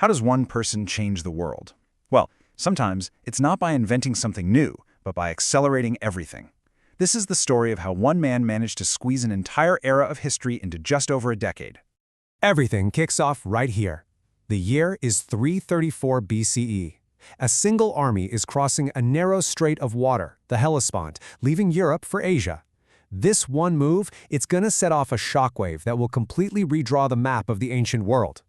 How does one person change the world? Well, sometimes it's not by inventing something new, but by accelerating everything. This is the story of how one man managed to squeeze an entire era of history into just over a decade. Everything kicks off right here. The year is 334 BCE. A single army is crossing a narrow strait of water, the Hellespont, leaving Europe for Asia. This one move, it's gonna set off a shockwave that will completely redraw the map of the ancient world.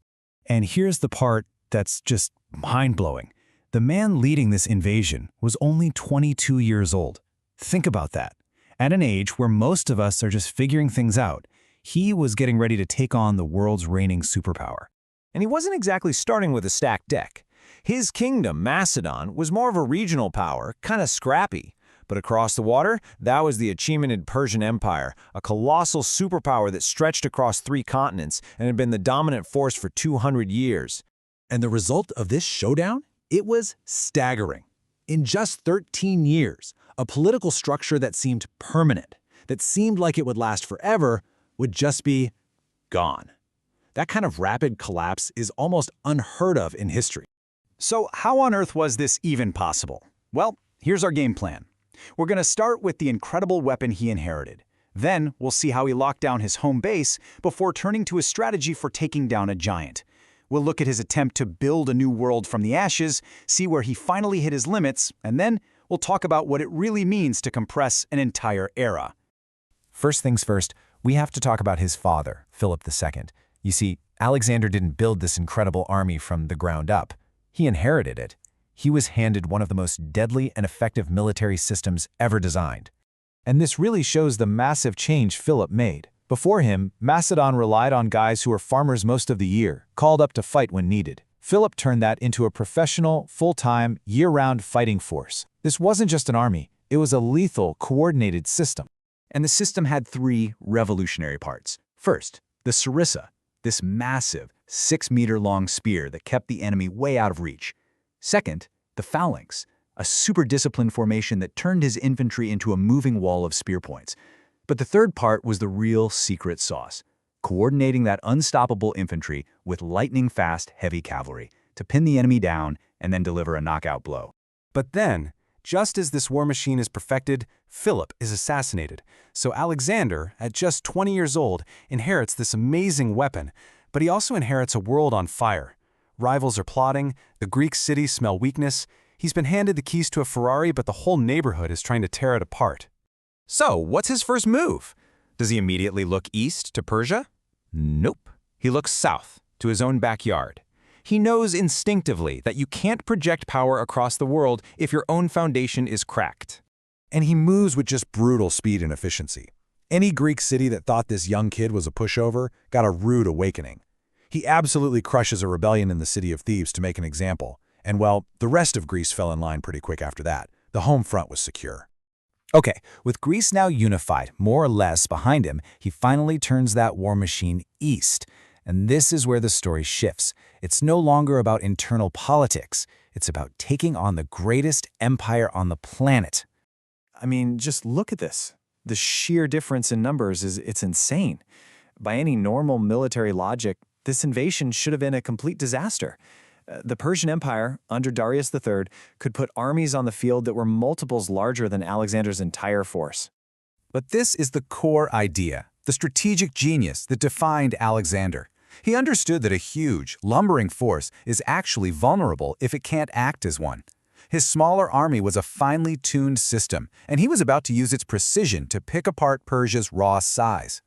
And here's the part that's just mind-blowing. The man leading this invasion was only 22 years old. Think about that. At an age where most of us are just figuring things out, he was getting ready to take on the world's reigning superpower. And he wasn't exactly starting with a stacked deck. His kingdom, Macedon, was more of a regional power, kind of scrappy. But across the water, that was the achievement Persian Empire, a colossal superpower that stretched across 3 continents and had been the dominant force for 200 years. And the result of this showdown? It was staggering. In just 13 years, a political structure that seemed permanent, that seemed like it would last forever, would just be gone. That kind of rapid collapse is almost unheard of in history. So how on earth was this even possible? Well, here's our game plan. We're going to start with the incredible weapon he inherited. Then we'll see how he locked down his home base before turning to his strategy for taking down a giant. We'll look at his attempt to build a new world from the ashes, see where he finally hit his limits, and then we'll talk about what it really means to compress an entire era. First things first, we have to talk about his father, Philip II. You see, Alexander didn't build this incredible army from the ground up. He inherited it. He was handed one of the most deadly and effective military systems ever designed. And this really shows the massive change Philip made. Before him, Macedon relied on guys who were farmers most of the year, called up to fight when needed. Philip turned that into a professional, full-time, year-round fighting force. This wasn't just an army, it was a lethal, coordinated system. And the system had 3 revolutionary parts. First, the sarissa, this massive, 6-meter-long spear that kept the enemy way out of reach. Second, the phalanx, a super-disciplined formation that turned his infantry into a moving wall of spear points. But the third part was the real secret sauce, coordinating that unstoppable infantry with lightning-fast, heavy cavalry to pin the enemy down and then deliver a knockout blow. But then, just as this war machine is perfected, Philip is assassinated. So Alexander, at just 20 years old, inherits this amazing weapon, but he also inherits a world on fire. Rivals are plotting, the Greek cities smell weakness. He's been handed the keys to a Ferrari, but the whole neighborhood is trying to tear it apart. So, what's his first move? Does he immediately look east to Persia? Nope. He looks south, to his own backyard. He knows instinctively that you can't project power across the world if your own foundation is cracked. And he moves with just brutal speed and efficiency. Any Greek city that thought this young kid was a pushover got a rude awakening. He absolutely crushes a rebellion in the city of Thebes to make an example. And well, the rest of Greece fell in line pretty quick after that. The home front was secure. Okay, with Greece now unified, more or less behind him, he finally turns that war machine east. And this is where the story shifts. It's no longer about internal politics. It's about taking on the greatest empire on the planet. I mean, just look at this. The sheer difference in numbers it's insane. By any normal military logic, this invasion should have been a complete disaster. The Persian Empire, under Darius III, could put armies on the field that were multiples larger than Alexander's entire force. But this is the core idea, the strategic genius that defined Alexander. He understood that a huge, lumbering force is actually vulnerable if it can't act as one. His smaller army was a finely tuned system, and he was about to use its precision to pick apart Persia's raw size.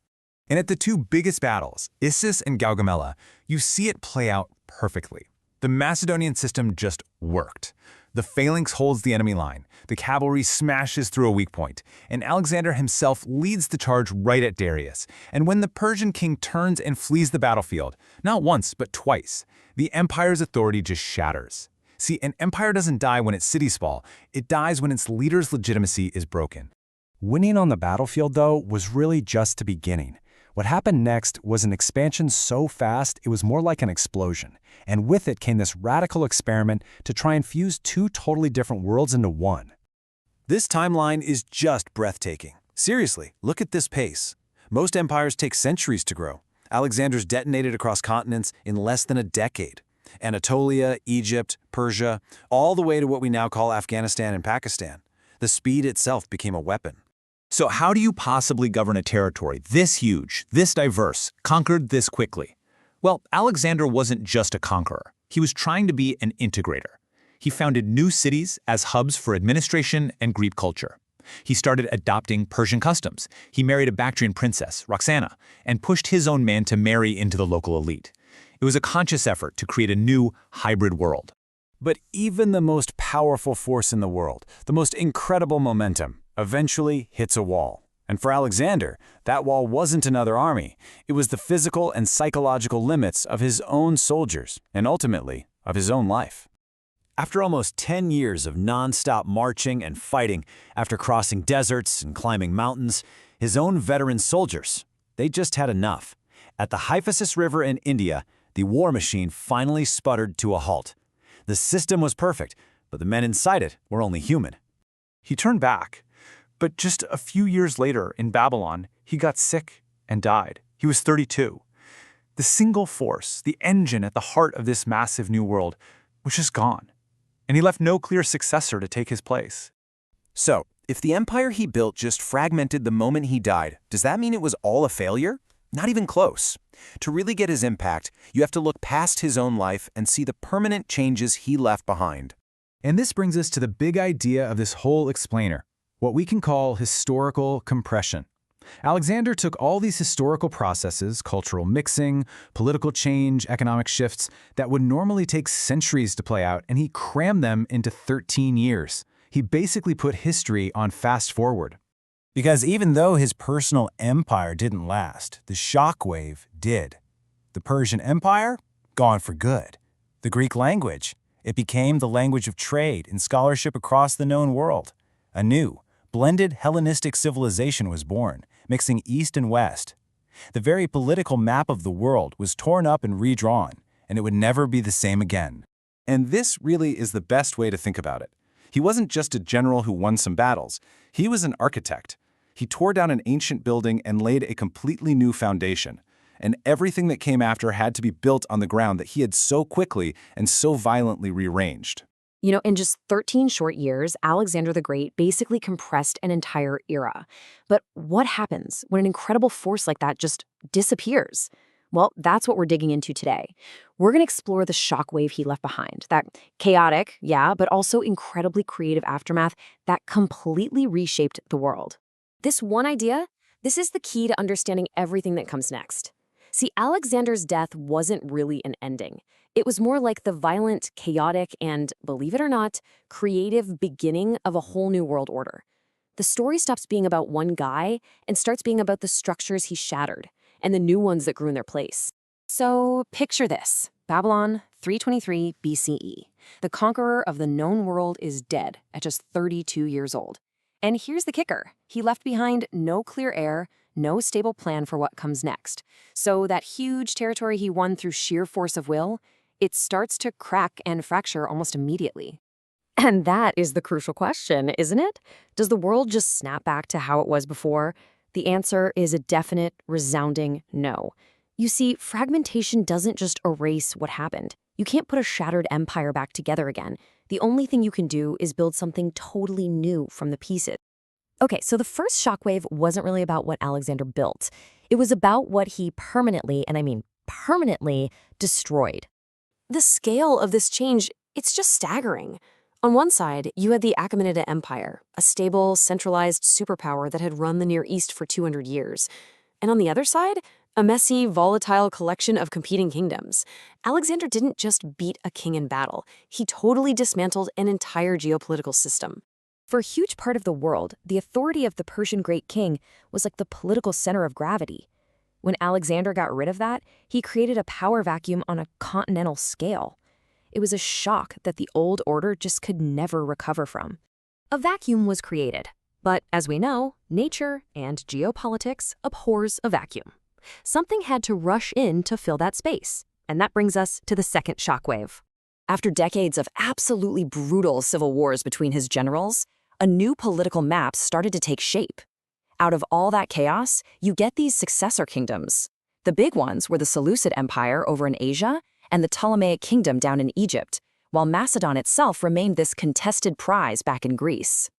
And at the 2 biggest battles, Issus and Gaugamela, you see it play out perfectly. The Macedonian system just worked. The phalanx holds the enemy line, the cavalry smashes through a weak point, and Alexander himself leads the charge right at Darius. And when the Persian king turns and flees the battlefield, not once but twice, the empire's authority just shatters. See, an empire doesn't die when its cities fall, it dies when its leader's legitimacy is broken. Winning on the battlefield, though, was really just the beginning. What happened next was an expansion so fast it was more like an explosion, and with it came this radical experiment to try and fuse 2 totally different worlds into one. This timeline is just breathtaking. Seriously, look at this pace. Most empires take centuries to grow. Alexander's detonated across continents in less than a decade. Anatolia, Egypt, Persia, all the way to what we now call Afghanistan and Pakistan. The speed itself became a weapon. So how do you possibly govern a territory this huge, this diverse, conquered this quickly? Well, Alexander wasn't just a conqueror. He was trying to be an integrator. He founded new cities as hubs for administration and Greek culture. He started adopting Persian customs. He married a Bactrian princess, Roxana, and pushed his own man to marry into the local elite. It was a conscious effort to create a new hybrid world. But even the most powerful force in the world, the most incredible momentum, eventually hits a wall. And for Alexander, that wall wasn't another army. It was the physical and psychological limits of his own soldiers, and ultimately, of his own life. After almost 10 years of non-stop marching and fighting, after crossing deserts and climbing mountains, his own veteran soldiers, they just had enough. At the Hyphasis River in India, the war machine finally sputtered to a halt. The system was perfect, but the men inside it were only human. He turned back, but just a few years later in Babylon, he got sick and died. He was 32. The single force, the engine at the heart of this massive new world, was just gone. And he left no clear successor to take his place. So, if the empire he built just fragmented the moment he died, does that mean it was all a failure? Not even close. To really get his impact, you have to look past his own life and see the permanent changes he left behind. And this brings us to the big idea of this whole explainer, what we can call historical compression. Alexander took all these historical processes, cultural mixing, political change, economic shifts, that would normally take centuries to play out, and he crammed them into 13 years. He basically put history on fast forward. Because even though his personal empire didn't last, the shockwave did. The Persian Empire? Gone for good. The Greek language? It became the language of trade and scholarship across the known world. A new, blended Hellenistic civilization was born, mixing East and West. The very political map of the world was torn up and redrawn, and it would never be the same again. And this really is the best way to think about it. He wasn't just a general who won some battles. He was an architect. He tore down an ancient building and laid a completely new foundation. And everything that came after had to be built on the ground that he had so quickly and so violently rearranged. You know, in just 13 short years, Alexander the Great basically compressed an entire era. But what happens when an incredible force like that just disappears? Well, that's what we're digging into today. We're going to explore the shockwave he left behind, that chaotic, yeah, but also incredibly creative aftermath that completely reshaped the world. This one idea, this is the key to understanding everything that comes next. See, Alexander's death wasn't really an ending. It was more like the violent, chaotic, and, believe it or not, creative beginning of a whole new world order. The story stops being about one guy and starts being about the structures he shattered and the new ones that grew in their place. So picture this. Babylon, 323 BCE. The conqueror of the known world is dead at just 32 years old. And here's the kicker. He left behind no clear heir, no stable plan for what comes next. So that huge territory he won through sheer force of will, it starts to crack and fracture almost immediately. And that is the crucial question, isn't it? Does the world just snap back to how it was before? The answer is a definite, resounding no. You see, fragmentation doesn't just erase what happened. You can't put a shattered empire back together again. The only thing you can do is build something totally new from the pieces. Okay, so the first shockwave wasn't really about what Alexander built. It was about what he permanently, and I mean permanently, destroyed. The scale of this change, it's just staggering. On one side, you had the Achaemenid Empire, a stable, centralized superpower that had run the Near East for 200 years. And on the other side, a messy, volatile collection of competing kingdoms. Alexander didn't just beat a king in battle. He totally dismantled an entire geopolitical system. For a huge part of the world, the authority of the Persian Great King was like the political center of gravity. When Alexander got rid of that, he created a power vacuum on a continental scale. It was a shock that the old order just could never recover from. A vacuum was created. But as we know, nature and geopolitics abhors a vacuum. Something had to rush in to fill that space. And that brings us to the second shockwave. After decades of absolutely brutal civil wars between his generals, a new political map started to take shape. Out of all that chaos, you get these successor kingdoms. The big ones were the Seleucid Empire over in Asia and the Ptolemaic kingdom down in Egypt, while Macedon itself remained this contested prize back in Greece.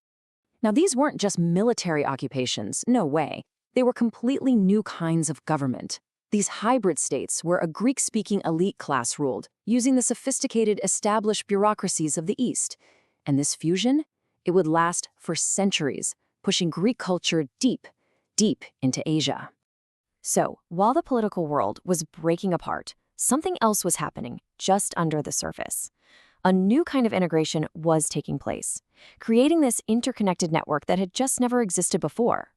Now, these weren't just military occupations, no way. They were completely new kinds of government. These hybrid states where a Greek-speaking elite class ruled, using the sophisticated established bureaucracies of the East. And this fusion, it would last for centuries, pushing Greek culture deep, deep into Asia. So, while the political world was breaking apart, something else was happening just under the surface. A new kind of integration was taking place, creating this interconnected network that had just never existed before.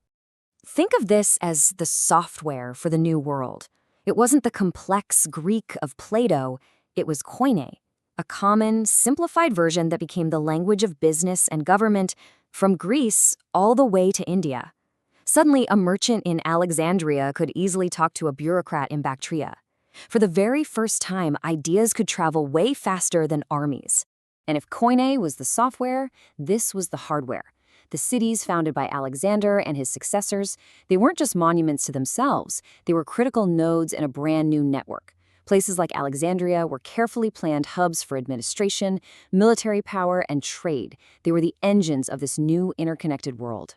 Think of this as the software for the new world. It wasn't the complex Greek of Plato, it was Koine, a common, simplified version that became the language of business and government from Greece all the way to India. Suddenly, a merchant in Alexandria could easily talk to a bureaucrat in Bactria. For the very first time, ideas could travel way faster than armies. And if Koine was the software, this was the hardware. The cities founded by Alexander and his successors, they weren't just monuments to themselves, they were critical nodes in a brand new network. Places like Alexandria were carefully planned hubs for administration, military power, and trade. They were the engines of this new interconnected world.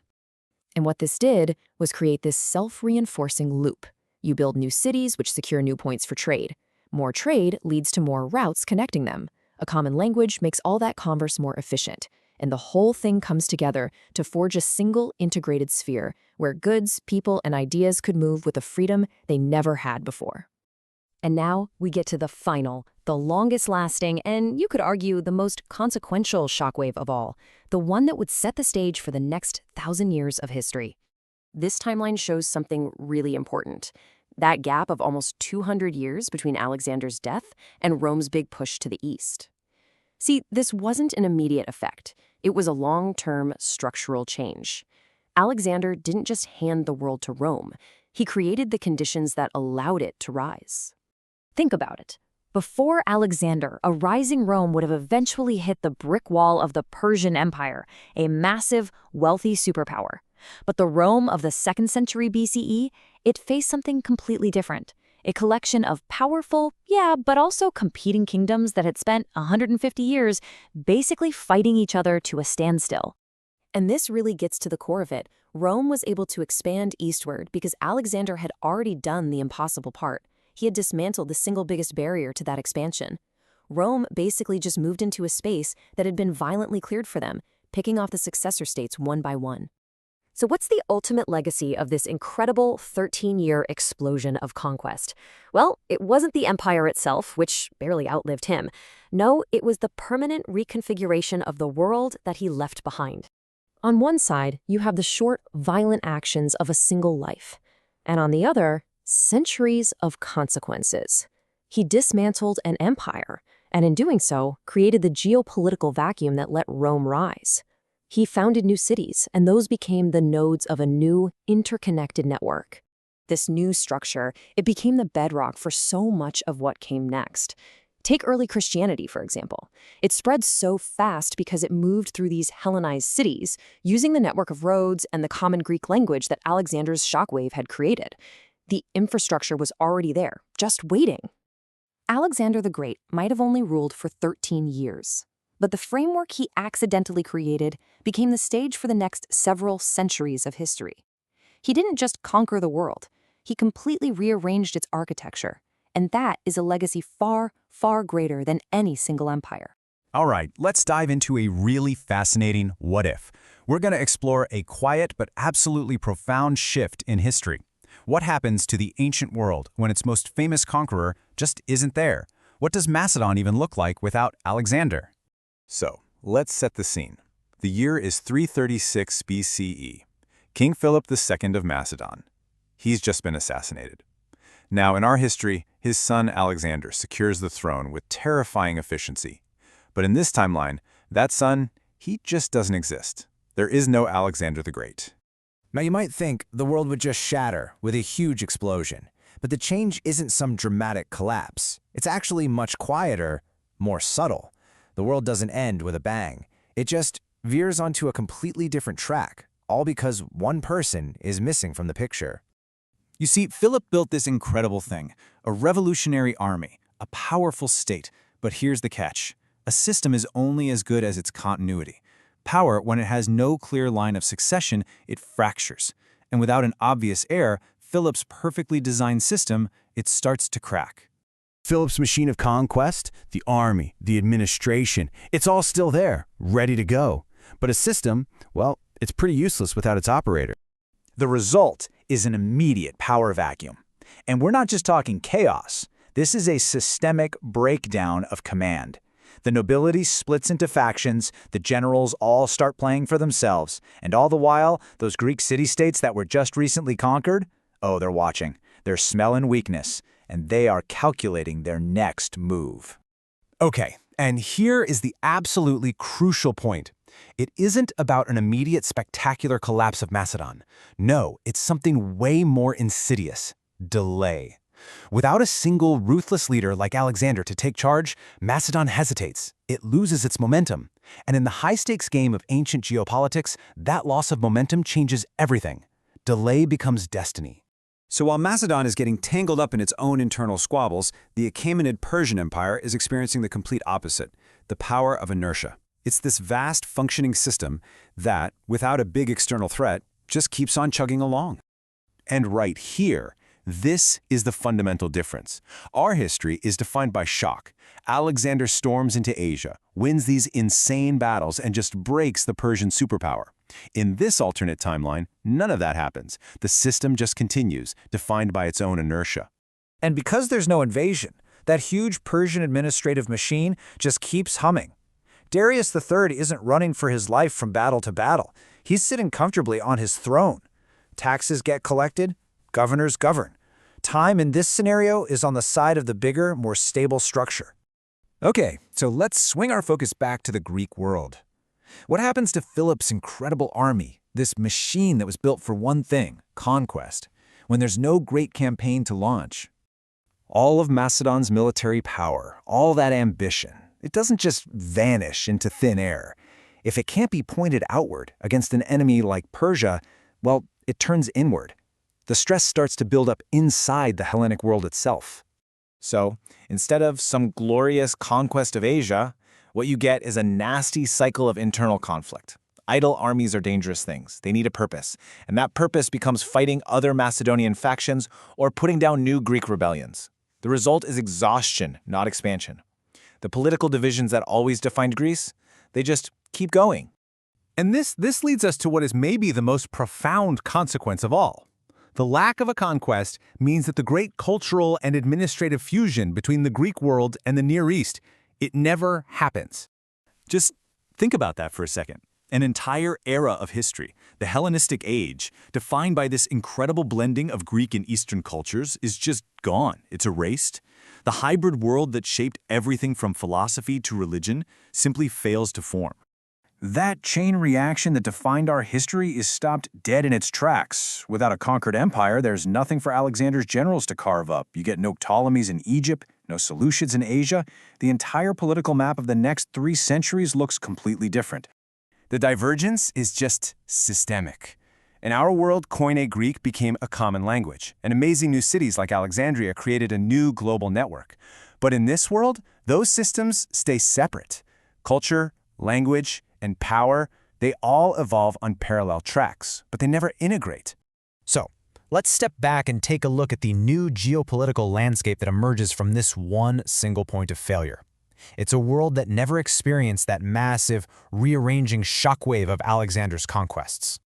And what this did was create this self-reinforcing loop. You build new cities, which secure new points for trade. More trade leads to more routes connecting them. A common language makes all that commerce more efficient. And the whole thing comes together to forge a single integrated sphere where goods, people, and ideas could move with a freedom they never had before. And now we get to the final, the longest-lasting, and you could argue the most consequential shockwave of all, the one that would set the stage for the next 1,000 years of history. This timeline shows something really important. That gap of almost 200 years between Alexander's death and Rome's big push to the east. See, this wasn't an immediate effect. It was a long-term structural change. Alexander didn't just hand the world to Rome. He created the conditions that allowed it to rise. Think about it. Before Alexander, a rising Rome would have eventually hit the brick wall of the Persian Empire, a massive, wealthy superpower. But the Rome of the 2nd century BCE, it faced something completely different. A collection of powerful, but also competing kingdoms that had spent 150 years basically fighting each other to a standstill. And this really gets to the core of it. Rome was able to expand eastward because Alexander had already done the impossible part. He had dismantled the single biggest barrier to that expansion. Rome basically just moved into a space that had been violently cleared for them, picking off the successor states one by one. So what's the ultimate legacy of this incredible 13-year explosion of conquest? Well, it wasn't the empire itself, which barely outlived him. No, it was the permanent reconfiguration of the world that he left behind. On one side, you have the short, violent actions of a single life. And on the other, centuries of consequences. He dismantled an empire, and in doing so, created the geopolitical vacuum that let Rome rise. He founded new cities, and those became the nodes of a new, interconnected network. This new structure, it became the bedrock for so much of what came next. Take early Christianity, for example. It spread so fast because it moved through these Hellenized cities, using the network of roads and the common Greek language that Alexander's shockwave had created. The infrastructure was already there, just waiting. Alexander the Great might have only ruled for 13 years. But the framework he accidentally created became the stage for the next several centuries of history. He didn't just conquer the world, he completely rearranged its architecture, and that is a legacy far, far greater than any single empire. All right, let's dive into a really fascinating what if. We're going to explore a quiet but absolutely profound shift in history. What happens to the ancient world when its most famous conqueror just isn't there? What does Macedon even look like without Alexander? So, let's set the scene. The year is 336 BCE. King Philip II of Macedon. He's just been assassinated. Now, in our history, his son Alexander secures the throne with terrifying efficiency. But in this timeline, that son, he just doesn't exist. There is no Alexander the Great. Now you might think the world would just shatter with a huge explosion, but the change isn't some dramatic collapse. It's actually much quieter, more subtle. The world doesn't end with a bang. It just veers onto a completely different track, all because one person is missing from the picture. You see, Philip built this incredible thing, a revolutionary army, A powerful state, but here's the catch. A system is only as good as its continuity. Power, when it has no clear line of succession, it fractures. And without an obvious heir, Philip's perfectly designed system, it starts to crack. Philip's machine of conquest, the army, the administration, it's all still there, ready to go. But a system, well, it's pretty useless without its operator. The result is an immediate power vacuum. And we're not just talking chaos. This is a systemic breakdown of command. The nobility splits into factions, the generals all start playing for themselves, and all the while, those Greek city-states that were just recently conquered, oh, they're watching. They're smelling weakness, and they are calculating their next move. Okay, and here is the absolutely crucial point. It isn't about an immediate spectacular collapse of Macedon. No, it's something way more insidious. Delay. Without a single ruthless leader like Alexander to take charge, Macedon hesitates. It loses its momentum. And in the high-stakes game of ancient geopolitics, that loss of momentum changes everything. Delay becomes destiny. So while Macedon is getting tangled up in its own internal squabbles, the Achaemenid Persian Empire is experiencing the complete opposite, the power of inertia. It's this vast functioning system that, without a big external threat, just keeps on chugging along. And right here, this is the fundamental difference. Our history is defined by shock. Alexander storms into Asia, wins these insane battles, and just breaks the Persian superpower. In this alternate timeline, none of that happens. The system just continues, defined by its own inertia. And because there's no invasion, that huge Persian administrative machine just keeps humming. Darius III isn't running for his life from battle to battle. He's sitting comfortably on his throne. Taxes get collected, governors govern. Time in this scenario is on the side of the bigger, more stable structure. Okay, so let's swing our focus back to the Greek world. What happens to Philip's incredible army, this machine that was built for one thing, conquest, when there's no great campaign to launch? All of Macedon's military power, all that ambition, it doesn't just vanish into thin air. If it can't be pointed outward against an enemy like Persia, well, it turns inward. The stress starts to build up inside the Hellenic world itself. So, instead of some glorious conquest of Asia, what you get is a nasty cycle of internal conflict. Idle armies are dangerous things. They need a purpose, and that purpose becomes fighting other Macedonian factions or putting down new Greek rebellions. The result is exhaustion, not expansion. The political divisions that always defined Greece, they just keep going. And this leads us to what is maybe the most profound consequence of all. The lack of a conquest means that the great cultural and administrative fusion between the Greek world and the Near East, it never happens. Just think about that for a second. An entire era of history, the Hellenistic age, defined by this incredible blending of Greek and Eastern cultures, is just gone. It's erased. The hybrid world that shaped everything from philosophy to religion simply fails to form. That chain reaction that defined our history is stopped dead in its tracks. Without a conquered empire, there's nothing for Alexander's generals to carve up. You get no Ptolemies in Egypt, no Seleucids in Asia. The entire political map of the next 3 centuries looks completely different. The divergence is just systemic. In our world, Koine Greek became a common language, and amazing new cities like Alexandria created a new global network. But in this world, those systems stay separate. Culture, language, and power, they all evolve on parallel tracks, but they never integrate. So, let's step back and take a look at the new geopolitical landscape that emerges from this one single point of failure. It's a world that never experienced that massive, rearranging shockwave of Alexander's conquests.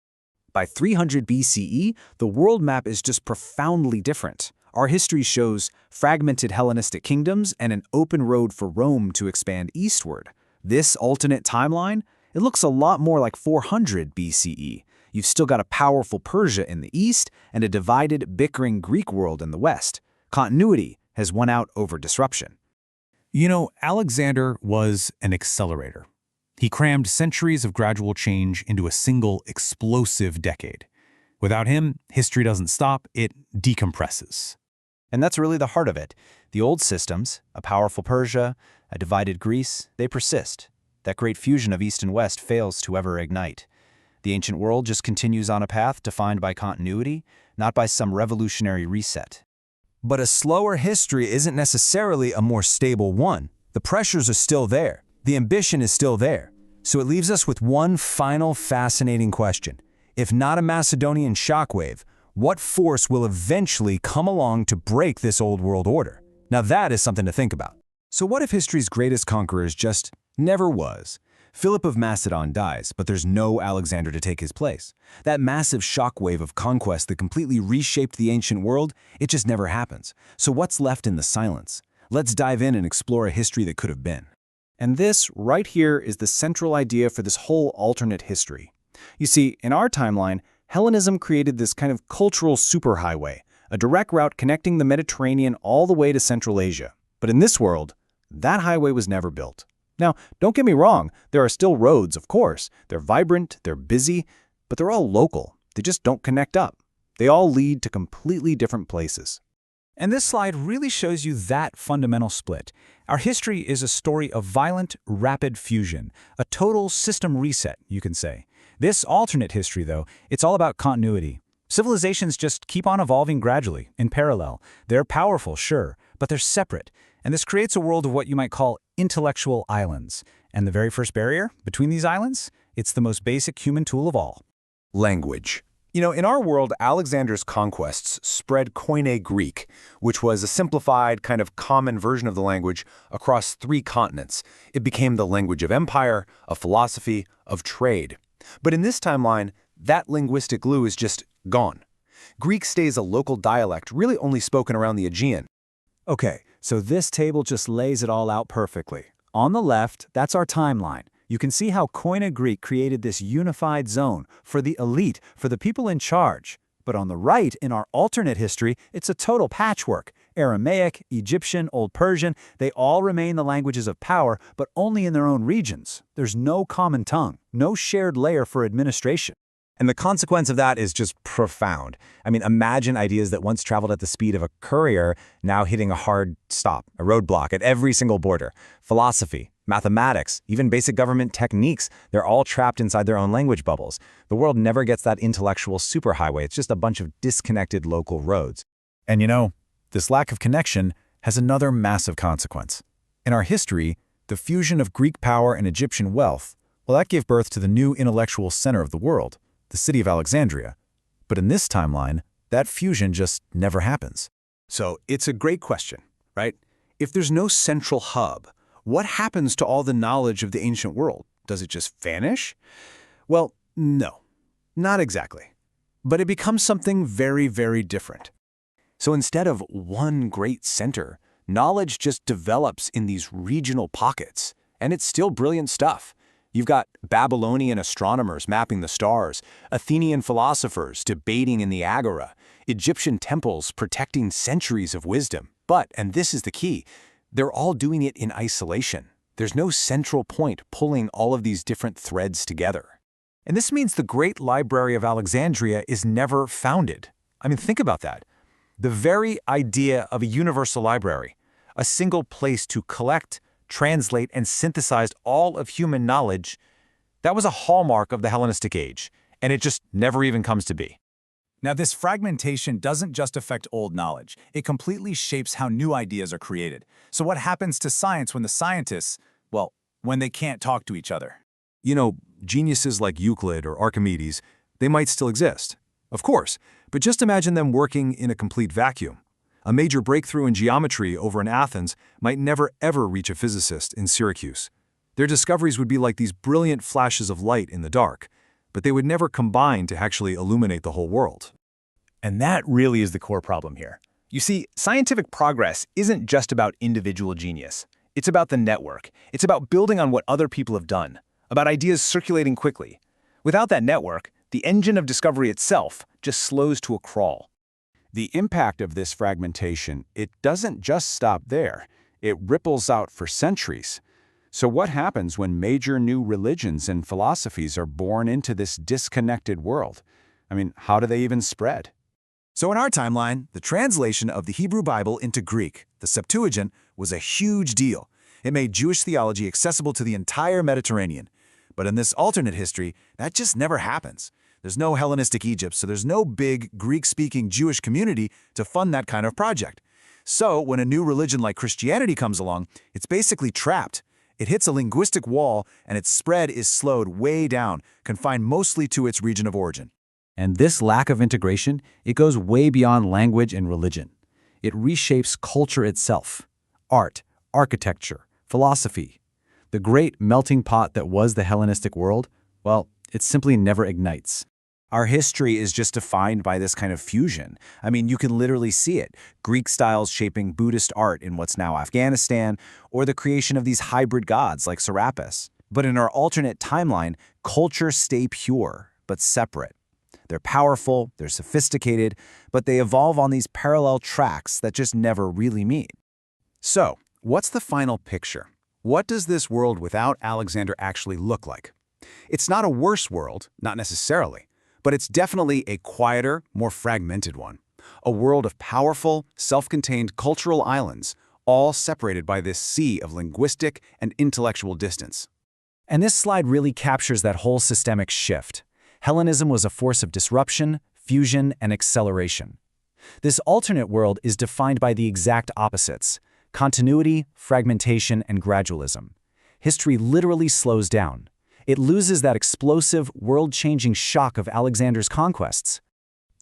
By 300 BCE, the world map is just profoundly different. Our history shows fragmented Hellenistic kingdoms and an open road for Rome to expand eastward. This alternate timeline, it looks a lot more like 400 BCE. You've still got a powerful Persia in the east and a divided, bickering Greek world in the west. Continuity has won out over disruption. You know, Alexander was an accelerator. He crammed centuries of gradual change into a single explosive decade. Without him, history doesn't stop, it decompresses. And that's really the heart of it. The old systems, a powerful Persia, a divided Greece, they persist. That great fusion of East and West fails to ever ignite. The ancient world just continues on a path defined by continuity, not by some revolutionary reset. But a slower history isn't necessarily a more stable one. The pressures are still there. The ambition is still there. So it leaves us with one final fascinating question. If not a Macedonian shockwave, what force will eventually come along to break this old world order? Now that is something to think about. So what if history's greatest conquerors just never was? Philip of Macedon dies, but there's no Alexander to take his place. That massive shockwave of conquest that completely reshaped the ancient world, it just never happens. So what's left in the silence? Let's dive in and explore a history that could have been. And this, right here, is the central idea for this whole alternate history. You see, in our timeline, Hellenism created this kind of cultural superhighway, a direct route connecting the Mediterranean all the way to Central Asia. But in this world, that highway was never built. Now, don't get me wrong, there are still roads, of course. They're vibrant, they're busy, but they're all local. They just don't connect up. They all lead to completely different places. And this slide really shows you that fundamental split. Our history is a story of violent, rapid fusion, a total system reset, you can say. This alternate history, though, it's all about continuity. Civilizations just keep on evolving gradually, in parallel. They're powerful, sure, but they're separate. And this creates a world of what you might call intellectual islands. And the very first barrier between these islands? It's the most basic human tool of all. Language. You know, in our world, Alexander's conquests spread Koine Greek, which was a simplified, kind of common version of the language across 3 continents. It became the language of empire, of philosophy, of trade. But in this timeline, that linguistic glue is just gone. Greek stays a local dialect, really only spoken around the Aegean. Okay, so this table just lays it all out perfectly. On the left, that's our timeline. You can see how Koine Greek created this unified zone for the elite, for the people in charge. But on the right, in our alternate history, it's a total patchwork. Aramaic, Egyptian, Old Persian, they all remain the languages of power, but only in their own regions. There's no common tongue, no shared layer for administration. And the consequence of that is just profound. I mean, imagine ideas that once traveled at the speed of a courier now hitting a hard stop, a roadblock at every single border. Philosophy, mathematics, even basic government techniques, they're all trapped inside their own language bubbles. The world never gets that intellectual superhighway. It's just a bunch of disconnected local roads. And you know, this lack of connection has another massive consequence. In our history, the fusion of Greek power and Egyptian wealth, well, that gave birth to the new intellectual center of the world, the city of Alexandria. But in this timeline, that fusion just never happens. So it's a great question, right? If there's no central hub, what happens to all the knowledge of the ancient world? Does it just vanish? Well, no, not exactly. But it becomes something very, very different. So instead of one great center, knowledge just develops in these regional pockets. And it's still brilliant stuff. You've got Babylonian astronomers mapping the stars, Athenian philosophers debating in the agora, Egyptian temples protecting centuries of wisdom. But, and this is the key, they're all doing it in isolation. There's no central point pulling all of these different threads together. And this means the Great Library of Alexandria is never founded. I mean, think about that. The very idea of a universal library, a single place to collect, translate, and synthesize all of human knowledge, that was a hallmark of the Hellenistic age, and it just never even comes to be. Now, this fragmentation doesn't just affect old knowledge. It completely shapes how new ideas are created. So what happens to science when the scientists, well, when they can't talk to each other? You know, geniuses like Euclid or Archimedes, they might still exist. Of course, but just imagine them working in a complete vacuum. A major breakthrough in geometry over in Athens might never ever reach a physicist in Syracuse. Their discoveries would be like these brilliant flashes of light in the dark, but they would never combine to actually illuminate the whole world. And that really is the core problem here. You see, scientific progress isn't just about individual genius. It's about the network. It's about building on what other people have done, about ideas circulating quickly. Without that network, the engine of discovery itself just slows to a crawl. The impact of this fragmentation, it doesn't just stop there. It ripples out for centuries. So what happens when major new religions and philosophies are born into this disconnected world? I mean, how do they even spread? So in our timeline, the translation of the Hebrew Bible into Greek, the Septuagint, was a huge deal. It made Jewish theology accessible to the entire Mediterranean. But in this alternate history, that just never happens. There's no Hellenistic Egypt, so there's no big Greek-speaking Jewish community to fund that kind of project. So when a new religion like Christianity comes along, it's basically trapped. It hits a linguistic wall, and its spread is slowed way down, confined mostly to its region of origin. And this lack of integration, it goes way beyond language and religion. It reshapes culture itself. Art, architecture, philosophy. The great melting pot that was the Hellenistic world, well, it simply never ignites. Our history is just defined by this kind of fusion. I mean, you can literally see it. Greek styles shaping Buddhist art in what's now Afghanistan, or the creation of these hybrid gods like Serapis. But in our alternate timeline, cultures stay pure, but separate. They're powerful, they're sophisticated, but they evolve on these parallel tracks that just never really meet. So, what's the final picture? What does this world without Alexander actually look like? It's not a worse world, not necessarily, but it's definitely a quieter, more fragmented one. A world of powerful, self-contained cultural islands, all separated by this sea of linguistic and intellectual distance. And this slide really captures that whole systemic shift. Hellenism was a force of disruption, fusion, and acceleration. This alternate world is defined by the exact opposites: continuity, fragmentation, and gradualism. History literally slows down. It loses that explosive, world-changing shock of Alexander's conquests.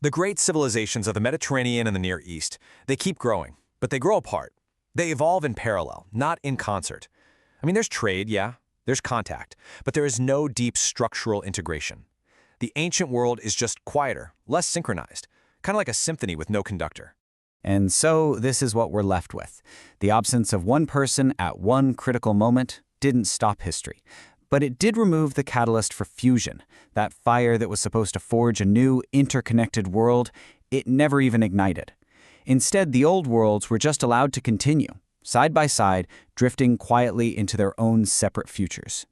The great civilizations of the Mediterranean and the Near East, they keep growing, but they grow apart. They evolve in parallel, not in concert. I mean, there's trade, yeah, there's contact, but there is no deep structural integration. The ancient world is just quieter, less synchronized, kind of like a symphony with no conductor. And so this is what we're left with. The absence of one person at one critical moment didn't stop history. But it did remove the catalyst for fusion, that fire that was supposed to forge a new, interconnected world. It never even ignited. Instead, the old worlds were just allowed to continue, side by side, drifting quietly into their own separate futures.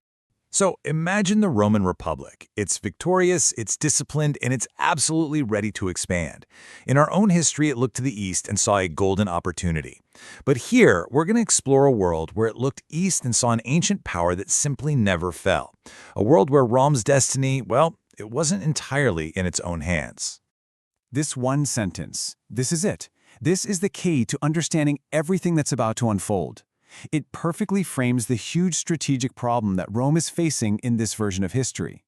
So imagine the Roman Republic. It's victorious, it's disciplined, and it's absolutely ready to expand. In our own history, it looked to the east and saw a golden opportunity. But here, we're going to explore a world where it looked east and saw an ancient power that simply never fell. A world where Rome's destiny, well, it wasn't entirely in its own hands. This one sentence, this is it. This is the key to understanding everything that's about to unfold. It perfectly frames the huge strategic problem that Rome is facing in this version of history.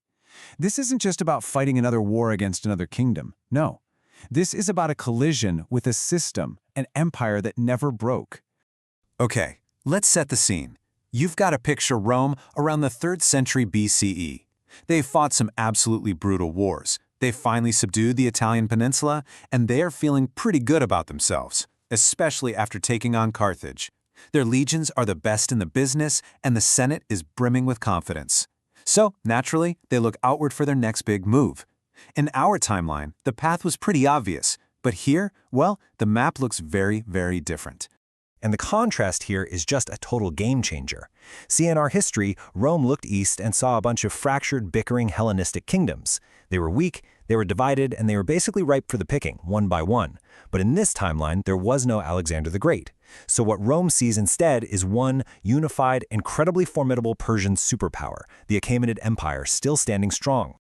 This isn't just about fighting another war against another kingdom. No. This is about a collision with a system, an empire that never broke. Okay, let's set the scene. You've got to picture Rome around the 3rd century BCE. They've fought some absolutely brutal wars. They've finally subdued the Italian peninsula, and they are feeling pretty good about themselves, especially after taking on Carthage. Their legions are the best in the business, and the Senate is brimming with confidence. So, naturally, they look outward for their next big move. In our timeline, the path was pretty obvious, but here, well, the map looks very, very different. And the contrast here is just a total game changer. See, in our history, Rome looked east and saw a bunch of fractured, bickering Hellenistic kingdoms. They were weak, they were divided, and they were basically ripe for the picking, one by one. But in this timeline, there was no Alexander the Great. So what Rome sees instead is one unified, incredibly formidable Persian superpower, the Achaemenid Empire, still standing strong.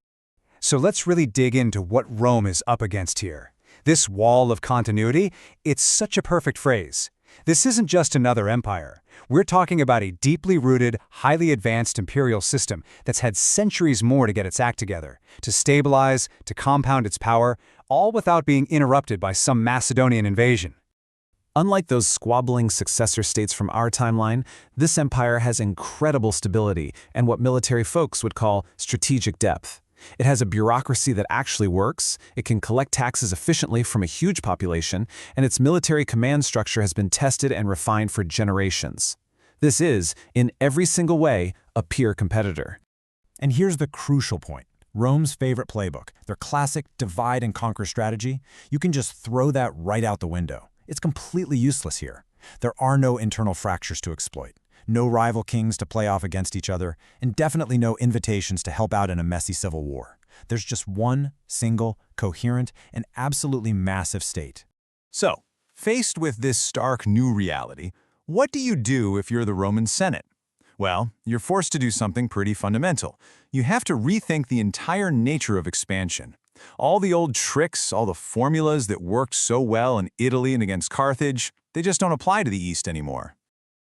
So let's really dig into what Rome is up against here. This wall of continuity, it's such a perfect phrase. This isn't just another empire. We're talking about a deeply rooted, highly advanced imperial system that's had centuries more to get its act together, to stabilize, to compound its power, all without being interrupted by some Macedonian invasion. Unlike those squabbling successor states from our timeline, this empire has incredible stability and what military folks would call strategic depth. It has a bureaucracy that actually works, it can collect taxes efficiently from a huge population, and its military command structure has been tested and refined for generations. This is, in every single way, a peer competitor. And here's the crucial point. Rome's favorite playbook, their classic divide and conquer strategy, you can just throw that right out the window. It's completely useless here. There are no internal fractures to exploit, no rival kings to play off against each other, and definitely no invitations to help out in a messy civil war. There's just one single, coherent, and absolutely massive state. So, faced with this stark new reality, what do you do if you're the Roman Senate? Well, you're forced to do something pretty fundamental. You have to rethink the entire nature of expansion. All the old tricks, all the formulas that worked so well in Italy and against Carthage, they just don't apply to the East anymore.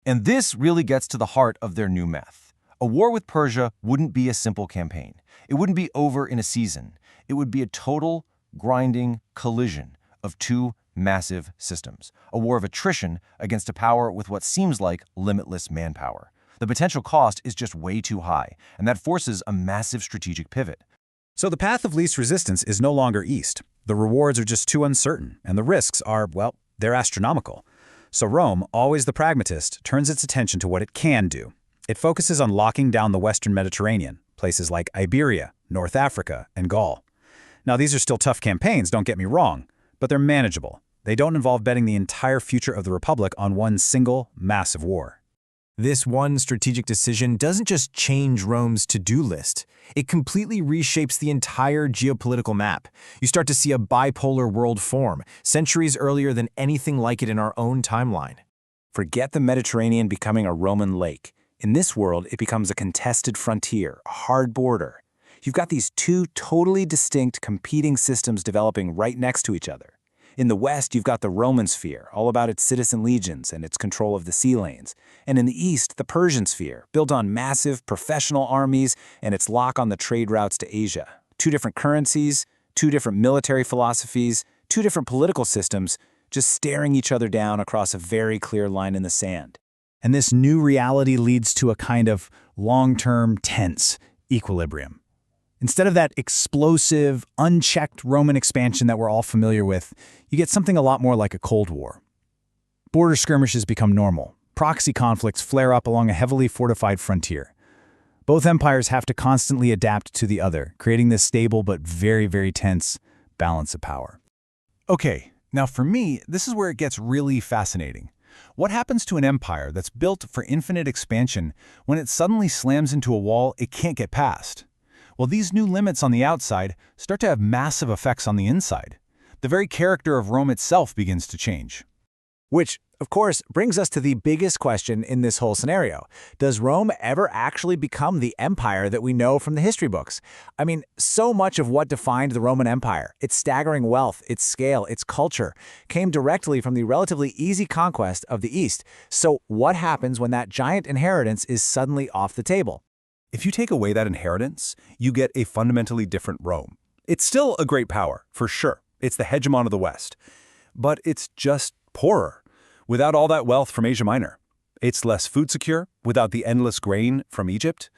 And this really gets to the heart of their new math. A war with Persia wouldn't be a simple campaign. It wouldn't be over in a season. It would be a total, grinding collision of two massive systems. A war of attrition against a power with what seems like limitless manpower. The potential cost is just way too high, and that forces a massive strategic pivot. So the path of least resistance is no longer East. The rewards are just too uncertain, and the risks are, well, they're astronomical. So Rome, always the pragmatist, turns its attention to what it can do. It focuses on locking down the Western Mediterranean, places like Iberia, North Africa, and Gaul. Now, these are still tough campaigns, don't get me wrong, but they're manageable. They don't involve betting the entire future of the Republic on one single, massive war. This one strategic decision doesn't just change Rome's to-do list. It completely reshapes the entire geopolitical map. You start to see a bipolar world form, centuries earlier than anything like it in our own timeline. Forget the Mediterranean becoming a Roman lake. In this world, it becomes a contested frontier, a hard border. You've got these two totally distinct competing systems developing right next to each other. In the West, you've got the Roman sphere, all about its citizen legions and its control of the sea lanes. And in the East, the Persian sphere, built on massive professional armies and its lock on the trade routes to Asia. Two different currencies, two different military philosophies, two different political systems, just staring each other down across a very clear line in the sand. And this new reality leads to a kind of long-term, tense equilibrium. Instead of that explosive, unchecked Roman expansion that we're all familiar with, you get something a lot more like a Cold War. Border skirmishes become normal. Proxy conflicts flare up along a heavily fortified frontier. Both empires have to constantly adapt to the other, creating this stable but very, very tense balance of power. Okay, now for me, this is where it gets really fascinating. What happens to an empire that's built for infinite expansion when it suddenly slams into a wall it can't get past? Well, these new limits on the outside start to have massive effects on the inside. The very character of Rome itself begins to change. Which, of course, brings us to the biggest question in this whole scenario. Does Rome ever actually become the empire that we know from the history books? I mean, so much of what defined the Roman Empire, its staggering wealth, its scale, its culture, came directly from the relatively easy conquest of the East. So what happens when that giant inheritance is suddenly off the table? If you take away that inheritance, you get a fundamentally different Rome. It's still a great power, for sure. It's the hegemon of the West. But it's just poorer, without all that wealth from Asia Minor. It's less food secure, without the endless grain from Egypt.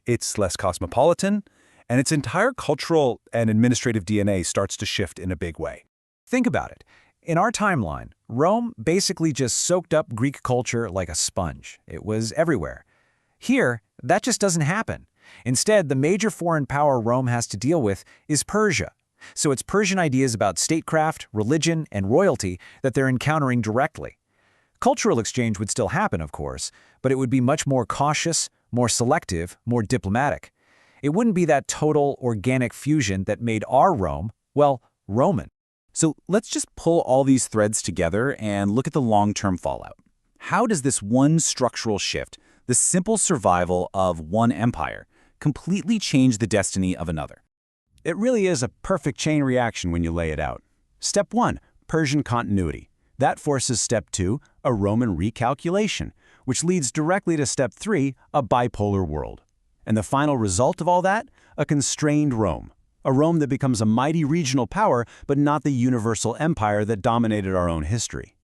It's less cosmopolitan, and its entire cultural and administrative DNA starts to shift in a big way. Think about it. In our timeline, Rome basically just soaked up Greek culture like a sponge. It was everywhere. Here, that just doesn't happen. Instead, the major foreign power Rome has to deal with is Persia. So it's Persian ideas about statecraft, religion, and royalty that they're encountering directly. Cultural exchange would still happen, of course, but it would be much more cautious, more selective, more diplomatic. It wouldn't be that total, organic fusion that made our Rome, well, Roman. So let's just pull all these threads together and look at the long-term fallout. How does this one structural shift, the simple survival of one empire, completely change the destiny of another? It really is a perfect chain reaction when you lay it out. Step 1, Persian continuity. That forces Step 2, a Roman recalculation, which leads directly to Step 3, a bipolar world. And the final result of all that? A constrained Rome. A Rome that becomes a mighty regional power, but not the universal empire that dominated our own history.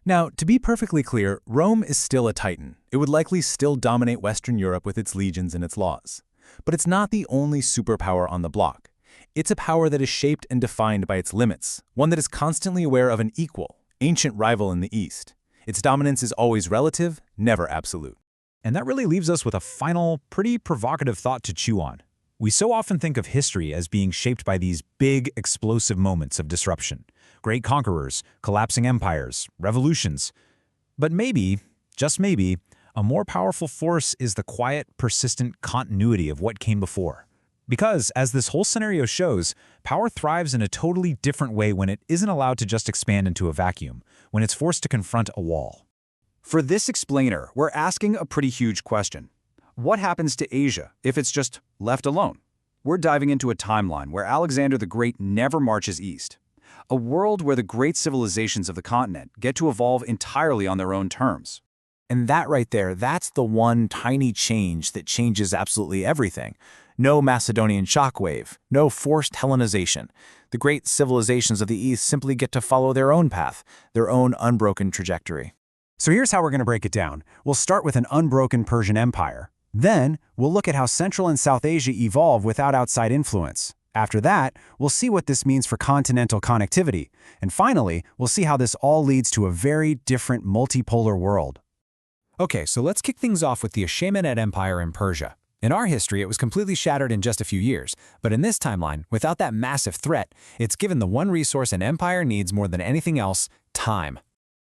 Now, to be perfectly clear, Rome is still a titan. It would likely still dominate Western Europe with its legions and its laws. But it's not the only superpower on the block. It's a power that is shaped and defined by its limits, one that is constantly aware of an equal, ancient rival in the East. Its dominance is always relative, never absolute. And that really leaves us with a final, pretty provocative thought to chew on. We so often think of history as being shaped by these big, explosive moments of disruption. Great conquerors, collapsing empires, revolutions. But maybe, just maybe, a more powerful force is the quiet, persistent continuity of what came before. Because, as this whole scenario shows, power thrives in a totally different way when it isn't allowed to just expand into a vacuum, when it's forced to confront a wall. For this explainer, we're asking a pretty huge question. What happens to Asia if it's just left alone? We're diving into a timeline where Alexander the Great never marches east. A world where the great civilizations of the continent get to evolve entirely on their own terms. And that right there, that's the one tiny change that changes absolutely everything. No Macedonian shockwave, no forced Hellenization. The great civilizations of the East simply get to follow their own path, their own unbroken trajectory. So here's how we're going to break it down. We'll start with an unbroken Persian Empire. Then, we'll look at how Central and South Asia evolve without outside influence. After that, we'll see what this means for continental connectivity. And finally, we'll see how this all leads to a very different multipolar world. Okay, so let's kick things off with the Achaemenid Empire in Persia. In our history, it was completely shattered in just a few years, but in this timeline, without that massive threat, it's given the one resource an empire needs more than anything else: time.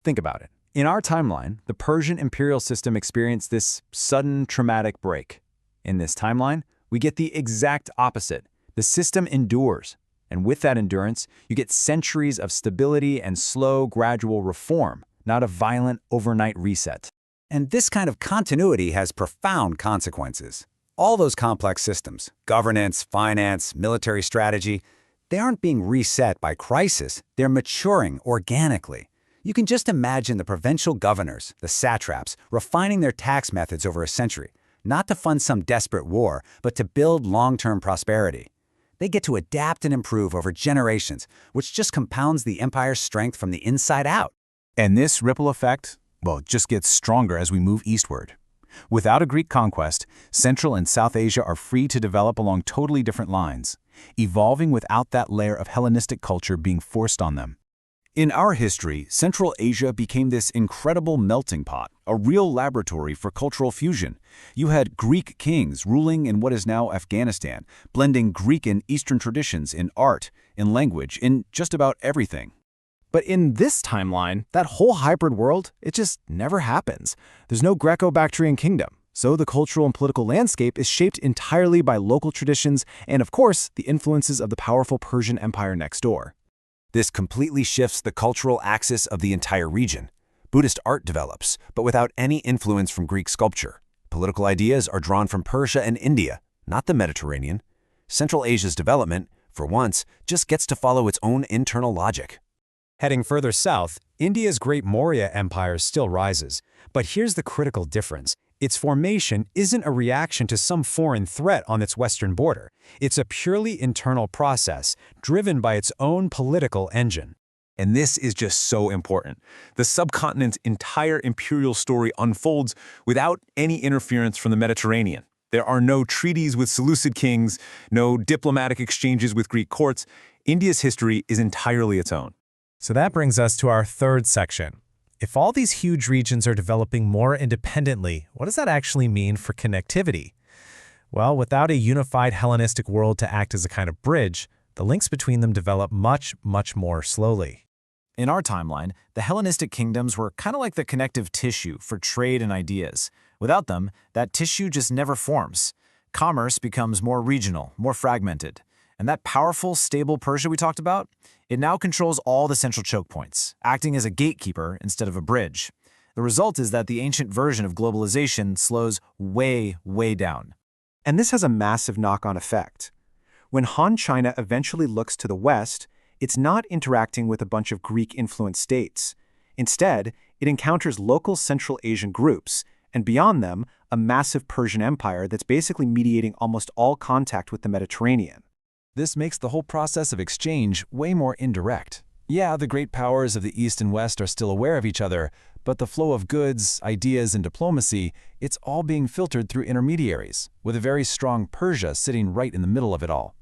Think about it. In our timeline, the Persian imperial system experienced this sudden traumatic break. In this timeline, we get the exact opposite. The system endures, and with that endurance, you get centuries of stability and slow, gradual reform, not a violent overnight reset. And this kind of continuity has profound consequences. All those complex systems, governance, finance, military strategy, they aren't being reset by crisis, they're maturing organically. You can just imagine the provincial governors, the satraps, refining their tax methods over a century, not to fund some desperate war, but to build long-term prosperity. They get to adapt and improve over generations, which just compounds the empire's strength from the inside out. And this ripple effect, well, it just gets stronger as we move eastward. Without a Greek conquest, Central and South Asia are free to develop along totally different lines, evolving without that layer of Hellenistic culture being forced on them. In our history, Central Asia became this incredible melting pot, a real laboratory for cultural fusion. You had Greek kings ruling in what is now Afghanistan, blending Greek and Eastern traditions in art, in language, in just about everything. But in this timeline, that whole hybrid world, it just never happens. There's no Greco-Bactrian kingdom, so the cultural and political landscape is shaped entirely by local traditions and, of course, the influences of the powerful Persian Empire next door. This completely shifts the cultural axis of the entire region. Buddhist art develops, but without any influence from Greek sculpture. Political ideas are drawn from Persia and India, not the Mediterranean. Central Asia's development, for once, just gets to follow its own internal logic. Heading further south, India's great Maurya Empire still rises. But here's the critical difference. Its formation isn't a reaction to some foreign threat on its western border. It's a purely internal process, driven by its own political engine. And this is just so important. The subcontinent's entire imperial story unfolds without any interference from the Mediterranean. There are no treaties with Seleucid kings, no diplomatic exchanges with Greek courts. India's history is entirely its own. So that brings us to our third section. If all these huge regions are developing more independently, what does that actually mean for connectivity? Well, without a unified Hellenistic world to act as a kind of bridge, the links between them develop much, much more slowly. In our timeline, the Hellenistic kingdoms were kind of like the connective tissue for trade and ideas. Without them, that tissue just never forms. Commerce becomes more regional, more fragmented. And that powerful, stable Persia we talked about, it now controls all the central choke points, acting as a gatekeeper instead of a bridge. The result is that the ancient version of globalization slows way, way down. And this has a massive knock-on effect. When Han China eventually looks to the west, it's not interacting with a bunch of Greek-influenced states. Instead, it encounters local Central Asian groups, and beyond them, a massive Persian empire that's basically mediating almost all contact with the Mediterranean. This makes the whole process of exchange way more indirect. Yeah, the great powers of the East and West are still aware of each other, but the flow of goods, ideas, and diplomacy, it's all being filtered through intermediaries, with a very strong Persia sitting right in the middle of it all.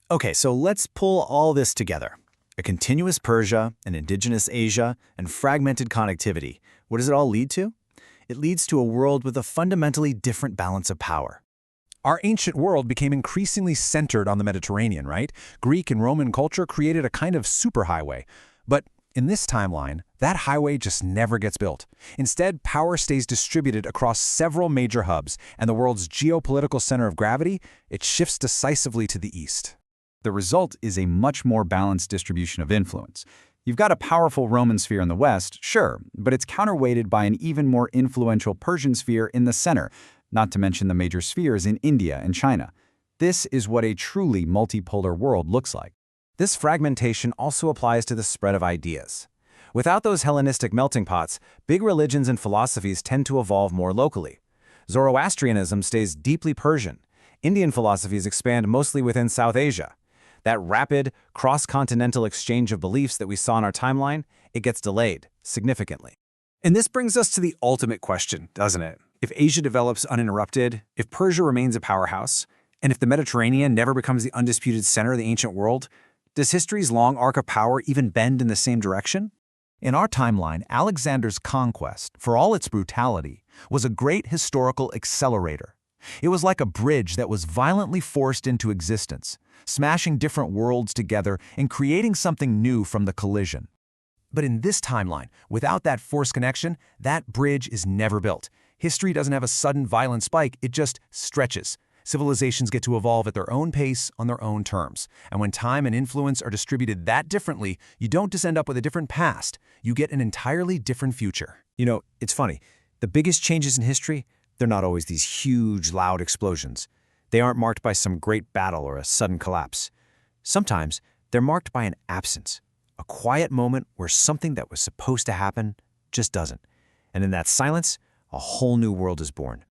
Okay, so let's pull all this together. A continuous Persia, an indigenous Asia, and fragmented connectivity. What does it all lead to? It leads to a world with a fundamentally different balance of power. Our ancient world became increasingly centered on the Mediterranean, right? Greek and Roman culture created a kind of superhighway. But in this timeline, that highway just never gets built. Instead, power stays distributed across several major hubs, and the world's geopolitical center of gravity, it shifts decisively to the east. The result is a much more balanced distribution of influence. You've got a powerful Roman sphere in the west, sure, but it's counterweighted by an even more influential Persian sphere in the center, not to mention the major spheres in India and China. This is what a truly multipolar world looks like. This fragmentation also applies to the spread of ideas. Without those Hellenistic melting pots, big religions and philosophies tend to evolve more locally. Zoroastrianism stays deeply Persian. Indian philosophies expand mostly within South Asia. That rapid, cross-continental exchange of beliefs that we saw in our timeline, it gets delayed, significantly. And this brings us to the ultimate question, doesn't it? If Asia develops uninterrupted, if Persia remains a powerhouse, and if the Mediterranean never becomes the undisputed center of the ancient world, does history's long arc of power even bend in the same direction? In our timeline, Alexander's conquest, for all its brutality, was a great historical accelerator. It was like a bridge that was violently forced into existence, smashing different worlds together and creating something new from the collision. But in this timeline, without that forced connection, that bridge is never built. History doesn't have a sudden violent spike, it just stretches. Civilizations get to evolve at their own pace on their own terms. And when time and influence are distributed that differently, you don't just end up with a different past, you get an entirely different future. You know, it's funny. The biggest changes in history, they're not always these huge, loud explosions. They aren't marked by some great battle or a sudden collapse. Sometimes they're marked by an absence, a quiet moment where something that was supposed to happen just doesn't. And in that silence, a whole new world is born.